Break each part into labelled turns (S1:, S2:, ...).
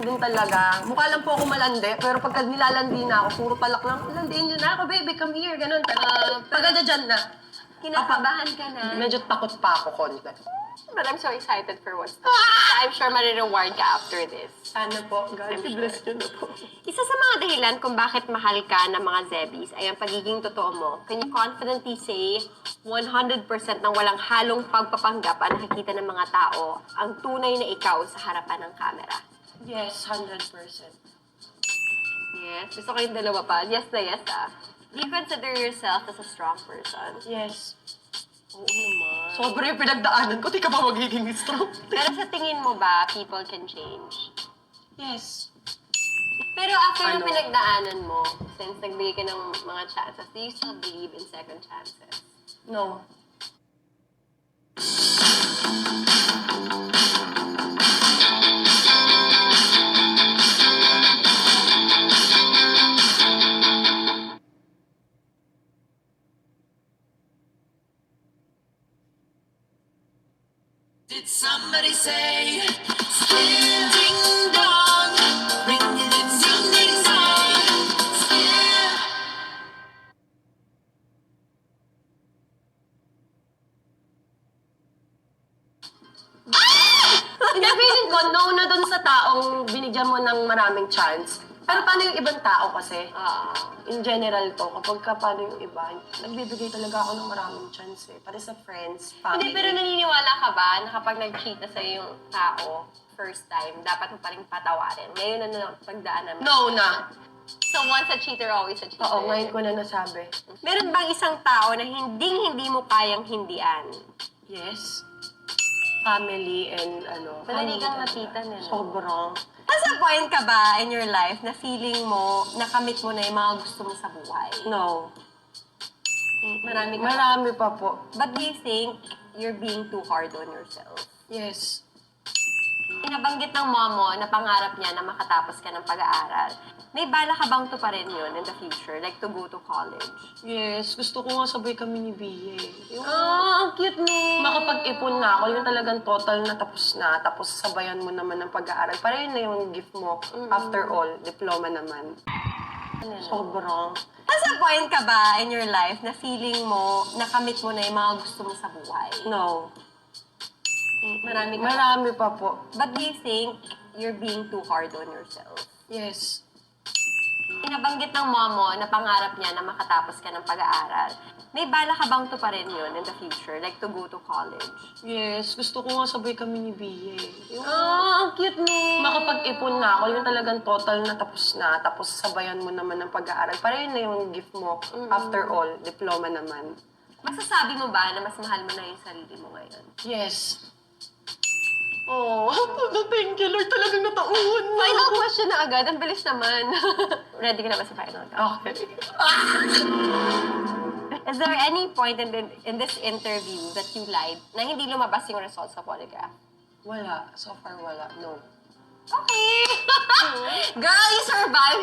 S1: Doon talaga. Mukha lang po ako malandi, pero pagka nilalandi na ako, puro palak lang, landiin nyo na ako, baby, come here, ganun. Pagka dyan na,
S2: Kinakabahan ka na.
S1: medyo takot pa ako konti.
S2: But I'm so excited for what's next. I'm sure marireward ka after this.
S1: Sana po, God,
S2: I'm
S1: bless you na po.
S2: Isa sa mga dahilan kung bakit mahal ka ng mga Zebbies ay ang pagiging totoo mo. Can you confidently say 100% ng walang halong pagpapanggap ang nakikita ng mga tao ang tunay na ikaw sa harapan ng camera?
S1: Yes, 100%.
S2: Yes. Gusto ko yung dalawa pa. Yes na yes ah. Do you consider yourself as a strong person?
S1: Yes.
S2: Oo naman.
S1: Sobra yung pinagdaanan ko, di ka ba magiging strong?
S2: Pero sa tingin mo ba, people can change?
S1: Yes.
S2: Pero after yung
S1: Ano?
S2: pinagdaanan mo, since nagbigay ka ng mga chances, do you still believe in second chances?
S1: No.
S3: Did somebody say, still ding dong, ring it in ding ding dong, still.
S1: Hindi, feeling ko, no na dun sa taong binigyan mo ng maraming chance. Pero paano yung ibang tao kasi? In general to, kapag ka paano yung iba, nagbibigay talaga ako ng maraming chance eh. Pati sa friends, family.
S2: Hindi, pero naniniwala ka ba na kapag nag-cheat na sa'yo yung tao, first time, dapat mo pa rin patawarin? Ngayon na pagdaanan mo.
S1: No na.
S2: So once a cheater, always a cheater.
S1: Oo, ngayon ko na nasabi.
S2: Meron bang isang tao na hindi mo kayang hindian?
S1: Yes. Family and ano.
S2: Madali kang
S1: family
S2: napitan
S1: talaga.
S2: eh, no?
S1: Sobrang.
S2: Nasa point ka ba in your life na feeling mo, nakamit mo na yung mga gusto mo sa buhay?
S1: No.
S2: Marami ka.
S1: Marami pa po.
S2: But do you think you're being too hard on yourself?
S1: Yes.
S2: Nabanggit ng mom mo na pangarap niya na makatapos ka ng pag-aaral. May bala ka bang tuparin yun in the future? Like to go to college?
S1: Yes. Gusto ko nga sabay kami ni Bia eh. Yung
S2: Oh, ang cute ni.
S1: makapag-ipon na ako, yung talagang total na tapos na, tapos sabayan mo naman ng pag-aaral. Para yun na yung gift mo. After all, diploma naman. Sobrang.
S2: Nasa point ka ba in your life na feeling mo, nakamit mo na yung mga gusto mo sa buhay?
S1: No.
S2: Marami ka.
S1: Marami pa po.
S2: But do you think you're being too hard on yourself?
S1: Yes.
S2: Nabanggit ng mom mo na pangarap niya na makatapos ka ng pag-aaral. May bala ka bang tuparin yun in the future? Like to go to college?
S1: Yes. Gusto ko nga sabay kami ni Bia eh. Yung
S2: Oh, ang cute ni.
S1: makapag-ipon na ako, yung talagang total na, tapos sabayan mo naman ng pag-aaral. Para yun na yung gift mo. After all, diploma naman.
S2: Masasabi mo ba na mas mahal mo na yung sarili mo ngayon?
S1: Yes. Oh, thank you, Lord. Talagang natauhan mo.
S2: Final question na agad. Ang bilis naman. Ready ka na ba sa final ka?
S1: Okay.
S2: Is there any point in this interview that you lied na hindi lumabas yung results sa polygraph?
S1: Wala. So far, wala. No.
S2: Okay. Girl, you survived.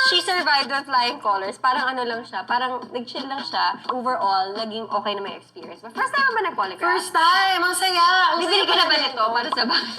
S2: She survived with flying colors. Parang ano lang siya. Parang nag-chill lang siya. Overall, naging okay na may experience. But first time ba nag-polygraph?
S1: First time! Ang saya!
S2: Bibili ka na ba nito para sa bahay?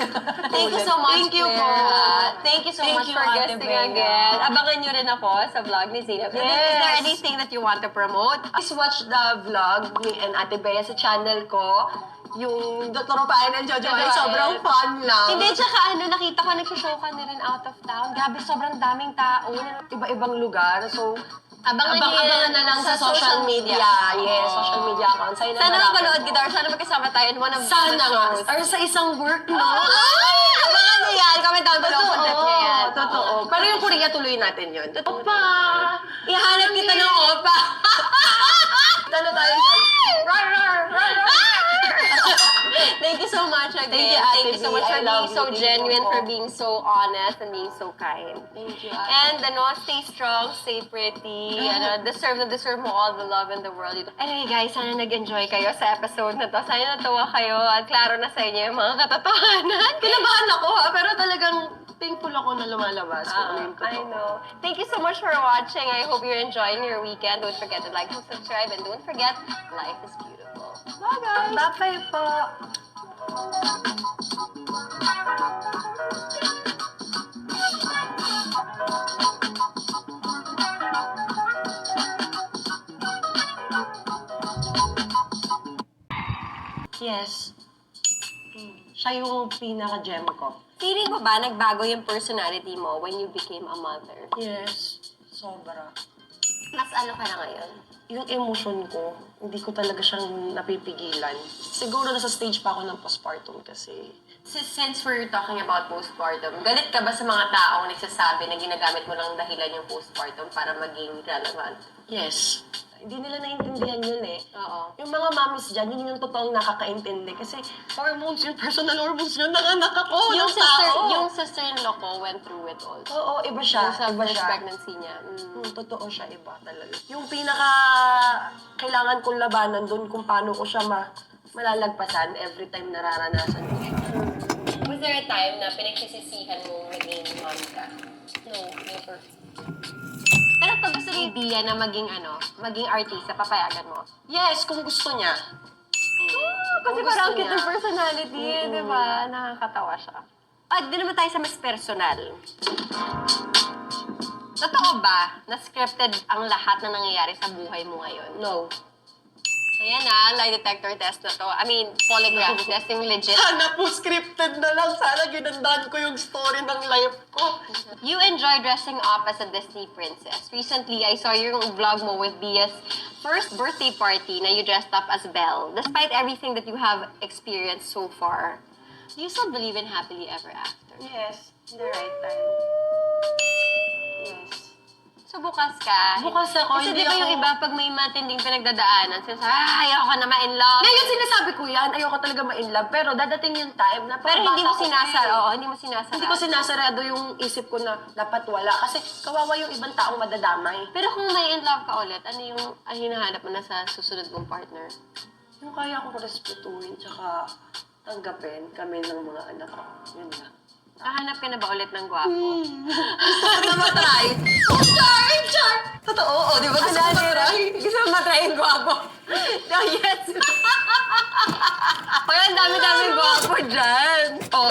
S2: Thank you so much,
S1: Thank you
S2: Claire,
S1: po.
S2: ha? Thank you so
S1: Thank
S2: much
S1: you,
S2: for
S1: Ate
S2: guesting
S1: Bea.
S2: again. Abangan nyo rin ako sa vlog ni Zina. Is there
S1: Yes.
S2: anything that you want to promote?
S1: Please watch the vlog ni and Ate Bea sa channel ko. Yung Dr. Payan and Jojo ay sobrang fun lang.
S2: Hindi, tsaka ano, nakita ko nagsishow ka na rin out of town. Grabe, sobrang daming tao.
S1: Iba-ibang lugar. So,
S2: Abangan niyo yan
S1: abangan na lang sa social media. Yes, social media accounts. Ayun,
S2: Sana
S1: hanapin
S2: mapanood
S1: mo.
S2: kita or sana magkasama tayo in one of
S1: Sana
S2: the
S1: nga.
S2: shows.
S1: Or sa isang work, no?
S2: Ay! Abangan niyo yan. Comment down below kung trip niyo yan.
S1: Totoo. Pero yung Korea, tuloy natin yun.
S2: Opa! Ihanap kita ng opa!
S1: Ano tayo sa... Rar, rar, rar, rar.
S2: Thank you so much again.
S1: Thank you, Ate
S2: Thank you so
S1: B.
S2: much for
S1: I love
S2: being so
S1: you. Thank
S2: genuine,
S1: you
S2: for
S1: po.
S2: being so honest, and being so kind.
S1: Thank you, Ate.
S2: And stay strong, stay pretty. Deserve mo all the love in the world. Anyway guys, sana nag-enjoy kayo sa episode na to. Sana natuwa kayo at klaro na sa inyo yung mga katotohanan.
S1: Kinabahan ako ha, pero talagang thankful ako na lumalabas kung ano yung
S2: I
S1: totoo.
S2: know. Thank you so much for watching. I hope you're enjoying your weekend. Don't forget to like and subscribe. And don't forget, life is beautiful. Bye guys!
S1: Bye po. Yes. Siya yung pinaka-gem ko.
S2: Feeling mo ba nagbago yung personality mo when you became a mother?
S1: Yes. Sobra.
S2: Mas ano ka na ngayon?
S1: Yung emotion ko, hindi ko talaga siyang napipigilan. Siguro nasa stage pa ako ng postpartum kasi.
S2: Since we're talking about postpartum, galit ka ba sa mga taong nagsasabi na ginagamit mo lang dahilan yung postpartum para maging relevant?
S1: Yes. Hindi nila naiintindihan yun eh.
S2: Oo.
S1: Yung mga mommies dyan, yun yung totoong nakakaintindi. Kasi hormones yun, personal hormones yun, nanganak ako
S2: Yung
S1: ng tao.
S2: yung sister-in-law ko went through it also.
S1: Oo, iba siya.
S2: Yung sa
S1: Iba
S2: first
S1: siya.
S2: pregnancy niya.
S1: Totoo siya, iba talaga. Yung pinaka kailangan kong labanan doon kung paano ko siya malalagpasan every time nararanasan ko siya.
S2: Was there a time na pinagsisisihan mo maging mom ka?
S1: No, never.
S2: Pero pag gusto ni Dia na maging artista, papayagan mo?
S1: Yes, kung gusto niya.
S2: Kasi
S1: Kung
S2: parang
S1: gusto
S2: cute ng
S1: niya.
S2: personality, di ba? Nakakatawa siya. Pag di naman tayo sa mas personal, totoo ba na scripted ang lahat na nangyayari sa buhay mo ngayon?
S1: No.
S2: Ayan na, lie detector test na to. I mean, polygraph testing legit.
S1: Sana po scripted na lang. Sana ginandaan ko yung story ng life ko.
S2: You enjoy dressing up as a Disney princess. Recently, I saw your vlog mo with Bia's first birthday party na you dressed up as Belle. Despite everything that you have experienced so far, do you still believe in happily ever after?
S1: Yes, in the right time. Yes.
S2: So, bukas ka?
S1: Bukas ako,
S2: Kasi
S1: hindi
S2: di ba yung
S1: ako-
S2: iba, pag may matinding pinagdadaanan, sinasabi, ayoko na ma-in love.
S1: Ngayon sinasabi ko yan, ayoko talaga ma-inlove, pero dadating yung time na
S2: Pero hindi mo
S1: bata ko
S2: sinasara.
S1: eh.
S2: Oo, hindi mo sinasara.
S1: Hindi ko sinasarado yung isip ko na dapat wala. Kasi kawawa yung ibang taong madadamay.
S2: Pero kung may in love ka ulit, ano yung hinahanap mo na sa susunod mong partner?
S1: Yung kaya kong respetuhin, tsaka tanggapin kami ng mga anak ko. Yun na.
S2: Kahanap ka na ba ulit ng gwapo?
S1: Gusto ko na matry. Char! Totoo, di ba? Gusto ko matry.
S2: Gusto mo matry yung gwapo? No, yes. Kaya ang dami-dami gwapo dyan.
S1: Oh,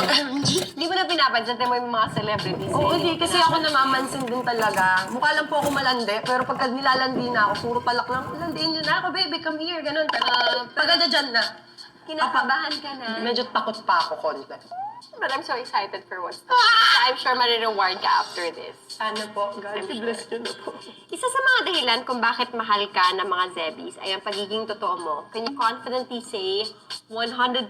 S2: Hindi mo na pinapansin, mo yung mga celebrities.
S1: Oo, hindi. Kasi ako namamansin din talaga. Mukha lang po ako malandi, pero pagka nilalandi na ako, puro palak lang, landiin niyo na ako, baby, come here, ganun. Pagka dyan na,
S2: Kinakabahan ka na.
S1: medyo takot pa ako konti.
S2: But I'm so excited for what's to come. Kasi I'm sure marireward ka after this.
S1: Sana po, God bless you na po.
S2: Isa sa mga dahilan kung bakit mahal ka ng mga Zebbies ay ang pagiging totoo mo. Can you confidently say 100%